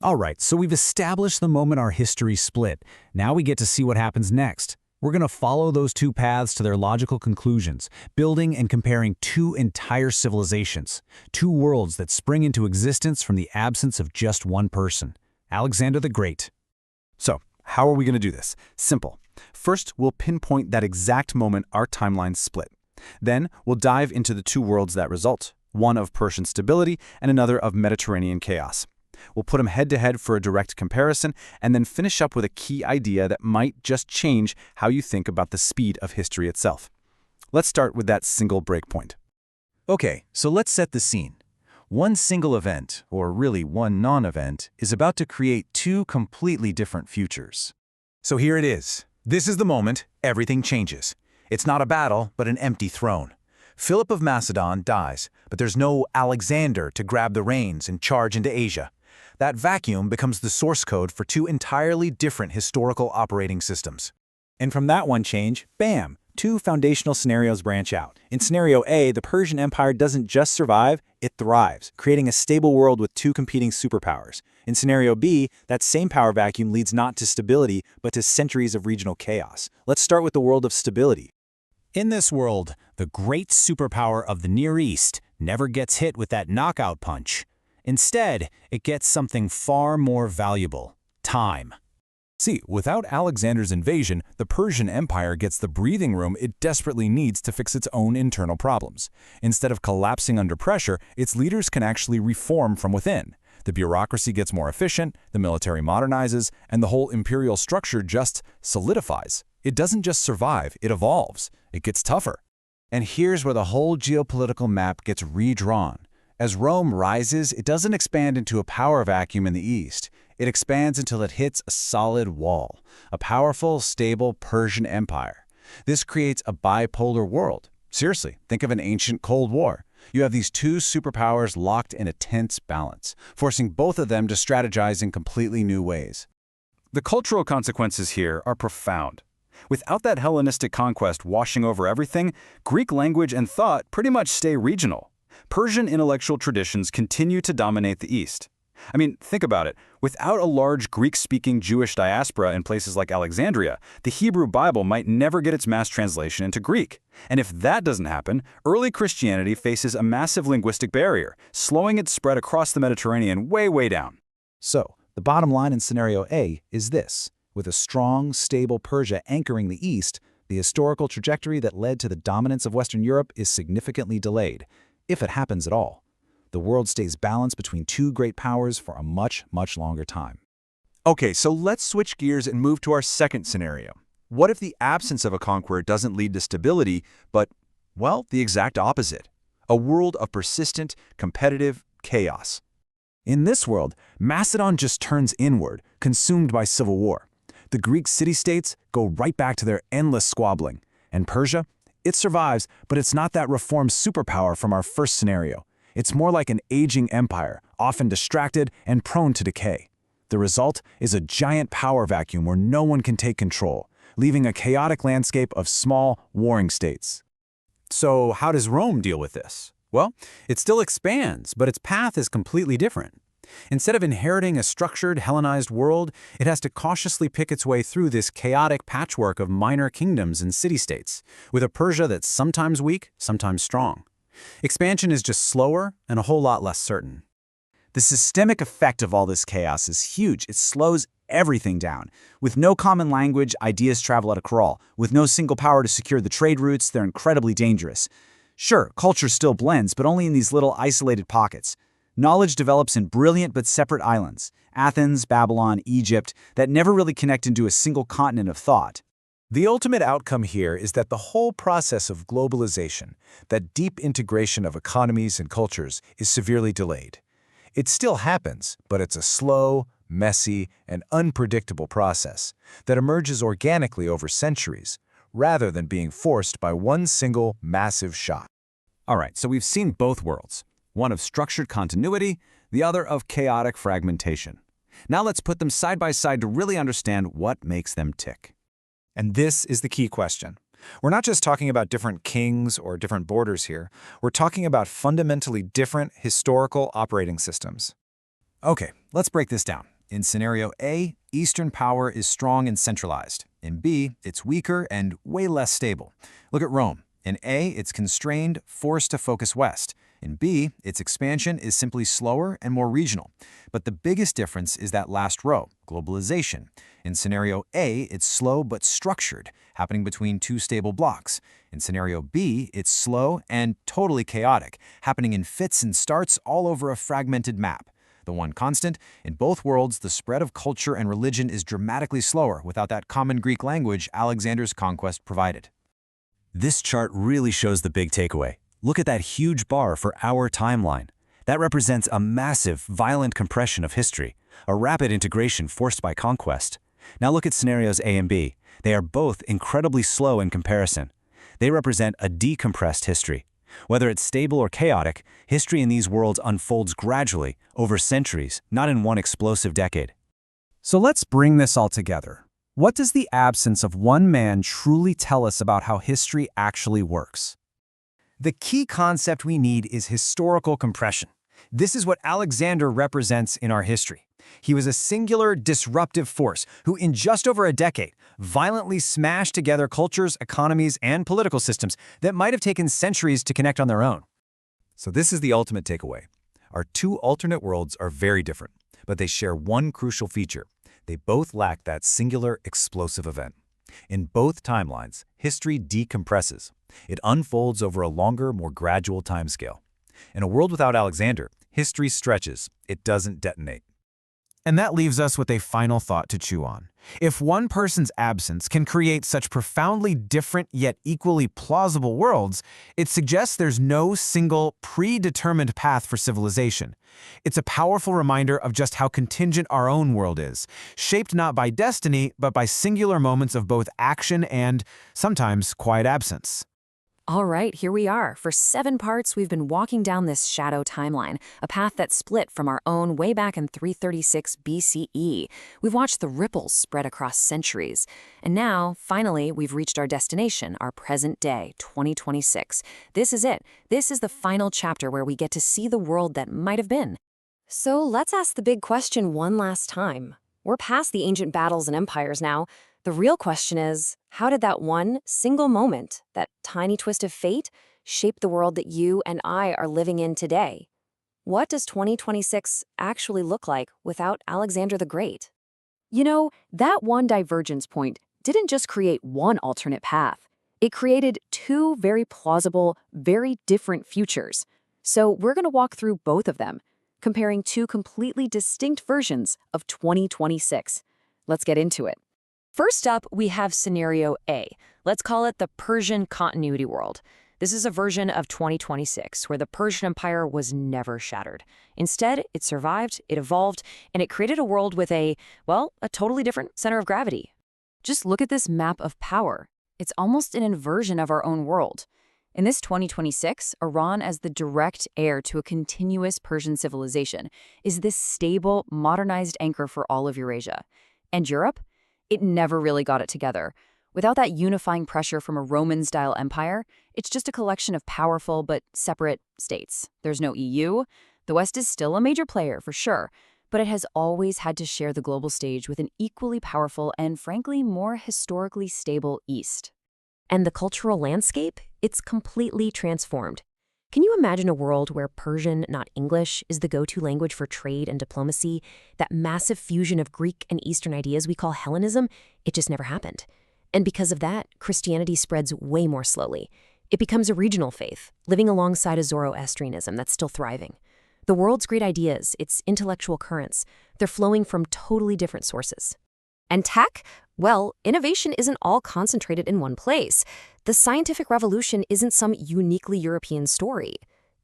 All right, so we've established the moment our history split. Now we get to see what happens next. We're going to follow those two paths to their logical conclusions, building and comparing two entire civilizations, two worlds that spring into existence from the absence of just one person, Alexander the Great. So, how are we going to do this? Simple. First, we'll pinpoint that exact moment our timeline split. Then, we'll dive into the two worlds that result, one of Persian stability and another of Mediterranean chaos. We'll put them head-to-head for a direct comparison, and then finish up with a key idea that might just change how you think about the speed of history itself. Let's start with that single breakpoint. Okay, so let's set the scene. One single event, or really one non-event, is about to create two completely different futures. So here it is. This is the moment everything changes. It's not a battle, but an empty throne. Philip of Macedon dies, but there's no Alexander to grab the reins and charge into Asia. That vacuum becomes the source code for two entirely different historical operating systems. And from that one change, bam, two foundational scenarios branch out. In scenario A, the Persian Empire doesn't just survive, it thrives, creating a stable world with two competing superpowers. In scenario B, that same power vacuum leads not to stability, but to centuries of regional chaos. Let's start with the world of stability. In this world, the great superpower of the Near East never gets hit with that knockout punch. Instead, it gets something far more valuable: time. See, without Alexander's invasion, the Persian Empire gets the breathing room it desperately needs to fix its own internal problems. Instead of collapsing under pressure, its leaders can actually reform from within. The bureaucracy gets more efficient, the military modernizes, and the whole imperial structure just solidifies. It doesn't just survive, it evolves. It gets tougher. And here's where the whole geopolitical map gets redrawn. As Rome rises, it doesn't expand into a power vacuum in the east. It expands until it hits a solid wall, a powerful, stable Persian Empire. This creates a bipolar world. Seriously, think of an ancient Cold War. You have these two superpowers locked in a tense balance, forcing both of them to strategize in completely new ways. The cultural consequences here are profound. Without that Hellenistic conquest washing over everything, Greek language and thought pretty much stay regional. Persian intellectual traditions continue to dominate the East. I mean, think about it. Without a large Greek-speaking Jewish diaspora in places like Alexandria, the Hebrew Bible might never get its mass translation into Greek. And if that doesn't happen, early Christianity faces a massive linguistic barrier, slowing its spread across the Mediterranean way down. So, the bottom line in scenario A is this. With a strong, stable Persia anchoring the East, the historical trajectory that led to the dominance of Western Europe is significantly delayed, if it happens at all. The world stays balanced between two great powers for a much longer time. Okay, so let's switch gears and move to our second scenario. What if the absence of a conqueror doesn't lead to stability, but, well, the exact opposite? A world of persistent, competitive chaos. In this world, Macedon just turns inward, consumed by civil war. The Greek city-states go right back to their endless squabbling. And Persia? It survives, but it's not that reformed superpower from our first scenario. It's more like an aging empire, often distracted and prone to decay. The result is a giant power vacuum where no one can take control, leaving a chaotic landscape of small, warring states. So how does Rome deal with this? Well, it still expands, but its path is completely different. Instead of inheriting a structured, Hellenized world, it has to cautiously pick its way through this chaotic patchwork of minor kingdoms and city-states, with a Persia that's sometimes weak, sometimes strong. Expansion is just slower and a whole lot less certain. The systemic effect of all this chaos is huge. It slows everything down. With no common language, ideas travel at a crawl. With no single power to secure the trade routes, they're incredibly dangerous. Sure, culture still blends, but only in these little isolated pockets. Knowledge develops in brilliant but separate islands, Athens, Babylon, Egypt, that never really connect into a single continent of thought. The ultimate outcome here is that the whole process of globalization, that deep integration of economies and cultures, is severely delayed. It still happens, but it's a slow, messy, and unpredictable process that emerges organically over centuries, rather than being forced by one single massive shock. All right, so we've seen both worlds, one of structured continuity, the other of chaotic fragmentation. Now let's put them side by side to really understand what makes them tick. And this is the key question. We're not just talking about different kings or different borders here. We're talking about fundamentally different historical operating systems. Okay, let's break this down. In scenario A, Eastern power is strong and centralized. In B, it's weaker and way less stable. Look at Rome. In A, it's constrained, forced to focus west. In B, its expansion is simply slower and more regional. But the biggest difference is that last row, globalization. In scenario A, it's slow but structured, happening between two stable blocks. In scenario B, it's slow and totally chaotic, happening in fits and starts all over a fragmented map. The one constant, in both worlds, the spread of culture and religion is dramatically slower without that common Greek language Alexander's conquest provided. This chart really shows the big takeaway. Look at that huge bar for our timeline. That represents a massive, violent compression of history, a rapid integration forced by conquest. Now look at scenarios A and B. They are both incredibly slow in comparison. They represent a decompressed history. Whether it's stable or chaotic, history in these worlds unfolds gradually, over centuries, not in one explosive decade. So let's bring this all together. What does the absence of one man truly tell us about how history actually works? The key concept we need is historical compression. This is what Alexander represents in our history. He was a singular, disruptive force who, in just over a decade, violently smashed together cultures, economies, and political systems that might have taken centuries to connect on their own. So this is the ultimate takeaway. Our two alternate worlds are very different, but they share one crucial feature. They both lack that singular, explosive event. In both timelines, history decompresses. It unfolds over a longer, more gradual timescale. In a world without Alexander, history stretches. It doesn't detonate. And that leaves us with a final thought to chew on. If one person's absence can create such profoundly different yet equally plausible worlds, it suggests there's no single, predetermined path for civilization. It's a powerful reminder of just how contingent our own world is, shaped not by destiny, but by singular moments of both action and, sometimes, quiet absence. All right, here we are. For 7 parts, we've been walking down this shadow timeline, a path that split from our own way back in 336 BCE. We've watched the ripples spread across centuries. And now, finally, we've reached our destination, our present day, 2026. This is it. This is the final chapter where we get to see the world that might have been. So let's ask the big question one last time. We're past the ancient battles and empires now. The real question is, how did that one single moment, that tiny twist of fate, shape the world that you and I are living in today? What does 2026 actually look like without Alexander the Great? You know, that one divergence point didn't just create one alternate path. It created 2 very plausible, very different futures. So we're going to walk through both of them, comparing 2 completely distinct versions of 2026. Let's get into it. First up, we have scenario A. Let's call it the Persian continuity world. This is a version of 2026 where the Persian Empire was never shattered. Instead, it survived, it evolved, and it created a world with a totally different center of gravity. Just look at this map of power. It's almost an inversion of our own world. In this 2026, Iran, as the direct heir to a continuous Persian civilization, is this stable, modernized anchor for all of Eurasia. And Europe? It never really got it together. Without that unifying pressure from a Roman-style empire, it's just a collection of powerful but separate states. There's no EU. The West is still a major player, for sure, but it has always had to share the global stage with an equally powerful and, frankly, more historically stable East. And the cultural landscape? It's completely transformed. Can you imagine a world where Persian, not English, is the go-to language for trade and diplomacy? That massive fusion of Greek and Eastern ideas we call Hellenism? It just never happened. And because of that, Christianity spreads way more slowly. It becomes a regional faith, living alongside a Zoroastrianism that's still thriving. The world's great ideas, its intellectual currents, they're flowing from totally different sources. And tech? Well, innovation isn't all concentrated in one place. The scientific revolution isn't some uniquely European story.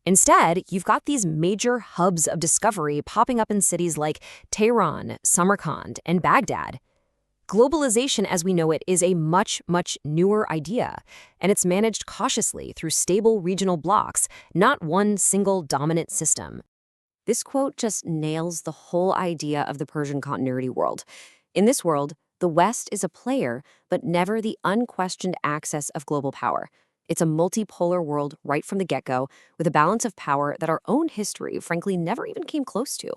Instead, you've got these major hubs of discovery popping up in cities like Tehran, Samarkand, and Baghdad. Globalization as we know it is a much, much newer idea, and it's managed cautiously through stable regional blocks, not one single dominant system. This quote just nails the whole idea of the Persian continuity world. In this world, the West is a player, but never the unquestioned access of global power. It's a multipolar world right from the get-go, with a balance of power that our own history, frankly, never even came close to.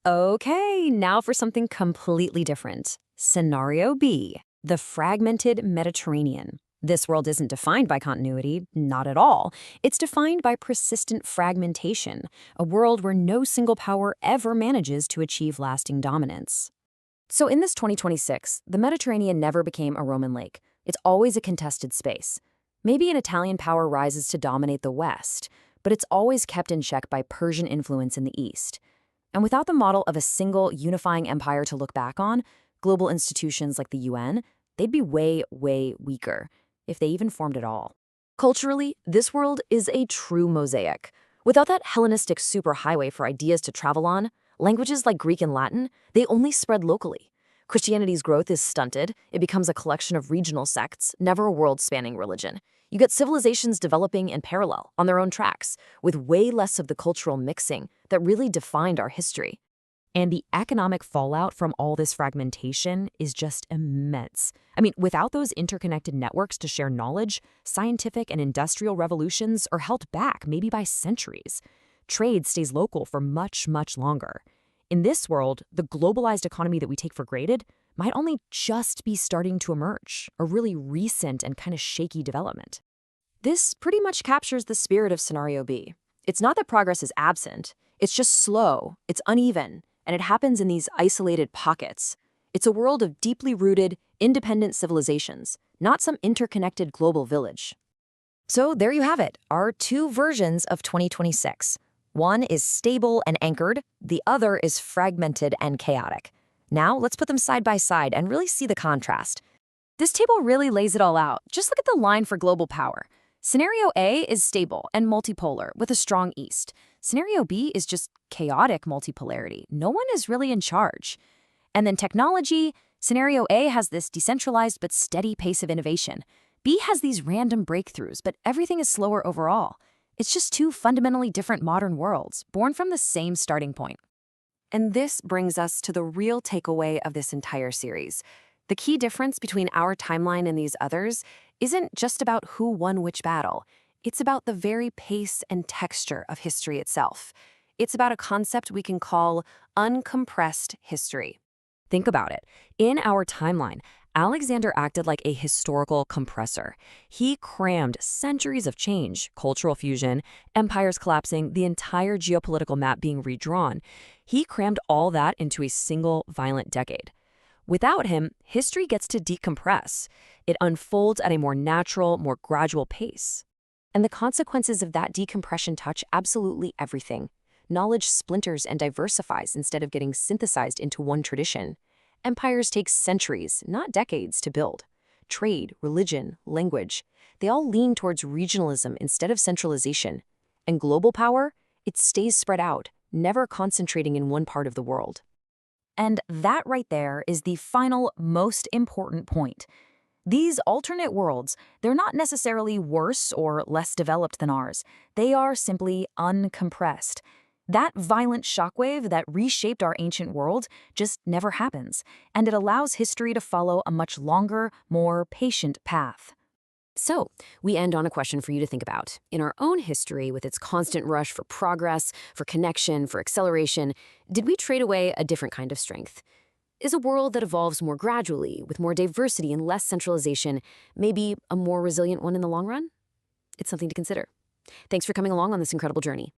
Okay, now for something completely different. Scenario B, the fragmented Mediterranean. This world isn't defined by continuity, not at all. It's defined by persistent fragmentation, a world where no single power ever manages to achieve lasting dominance. So in this 2026, the Mediterranean never became a Roman lake. It's always a contested space. Maybe an Italian power rises to dominate the West, but it's always kept in check by Persian influence in the East. And without the model of a single unifying empire to look back on, global institutions like the UN, they'd be way, way weaker, if they even formed at all. Culturally, this world is a true mosaic. Without that Hellenistic superhighway for ideas to travel on, languages like Greek and Latin, they only spread locally. Christianity's growth is stunted. It becomes a collection of regional sects, never a world-spanning religion. You get civilizations developing in parallel, on their own tracks, with way less of the cultural mixing that really defined our history. And the economic fallout from all this fragmentation is just immense. I mean, without those interconnected networks to share knowledge, scientific and industrial revolutions are held back maybe by centuries. Trade stays local for much, much longer. In this world, the globalized economy that we take for granted might only just be starting to emerge, a really recent and kind of shaky development. This pretty much captures the spirit of Scenario B. It's not that progress is absent, it's just slow, it's uneven, and it happens in these isolated pockets. It's a world of deeply rooted, independent civilizations, not some interconnected global village. So there you have it, our two versions of 2026. One is stable and anchored, the other is fragmented and chaotic. Now let's put them side by side and really see the contrast. This table really lays it all out. Just look at the line for global power. Scenario A is stable and multipolar with a strong East. Scenario B is just chaotic multipolarity. No one is really in charge. And then technology, Scenario A has this decentralized but steady pace of innovation. B has these random breakthroughs, but everything is slower overall. It's just two fundamentally different modern worlds, born from the same starting point. And this brings us to the real takeaway of this entire series. The key difference between our timeline and these others isn't just about who won which battle. It's about the very pace and texture of history itself. It's about a concept we can call uncompressed history. Think about it. In our timeline, Alexander acted like a historical compressor. He crammed centuries of change, cultural fusion, empires collapsing, the entire geopolitical map being redrawn. He crammed all that into a single violent decade. Without him, history gets to decompress. It unfolds at a more natural, more gradual pace. And the consequences of that decompression touch absolutely everything. Knowledge splinters and diversifies instead of getting synthesized into one tradition. Empires take centuries, not decades, to build. Trade, religion, language, they all lean towards regionalism instead of centralization. And global power, it stays spread out, never concentrating in one part of the world. And that right there is the final, most important point. These alternate worlds, they're not necessarily worse or less developed than ours. They are simply uncompressed. That violent shockwave that reshaped our ancient world just never happens, and it allows history to follow a much longer, more patient path. So, we end on a question for you to think about. In our own history, with its constant rush for progress, for connection, for acceleration, did we trade away a different kind of strength? Is a world that evolves more gradually, with more diversity and less centralization, maybe a more resilient one in the long run? It's something to consider. Thanks for coming along on this incredible journey.